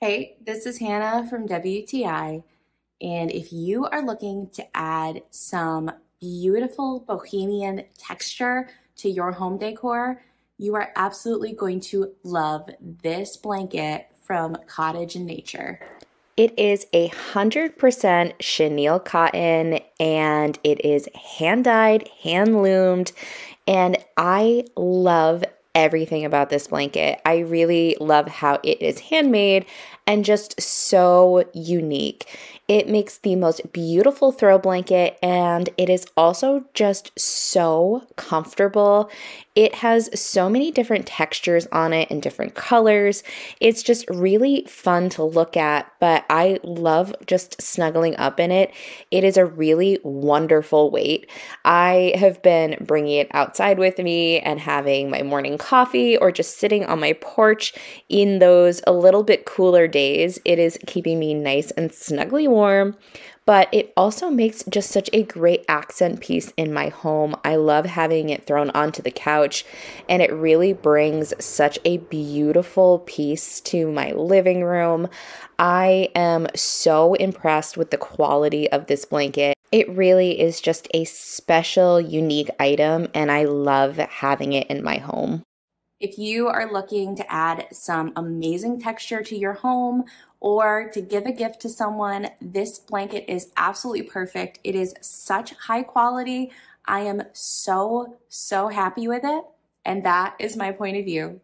Hey, this is Hannah from WTI, and if you are looking to add some beautiful bohemian texture to your home decor, you are absolutely going to love this blanket from Cottage in Nature. It is 100% chenille cotton and it is hand dyed, hand loomed, and I love everything about this blanket. I really love how it is handmade and just so unique. It makes the most beautiful throw blanket and it is also just so comfortable. It has so many different textures on it and different colors. It's just really fun to look at, but I love just snuggling up in it. It is a really wonderful weight. I have been bringing it outside with me and having my morning coffee or just sitting on my porch in those a little bit cooler days. It is keeping me nice and snugly warm, but it also makes just such a great accent piece in my home. I love having it thrown onto the couch, and it really brings such a beautiful piece to my living room. I am so impressed with the quality of this blanket. It really is just a special, unique item, and I love having it in my home. If you are looking to add some amazing texture to your home or to give a gift to someone, this blanket is absolutely perfect. It is such high quality. I am so happy with it, and that is my point of view.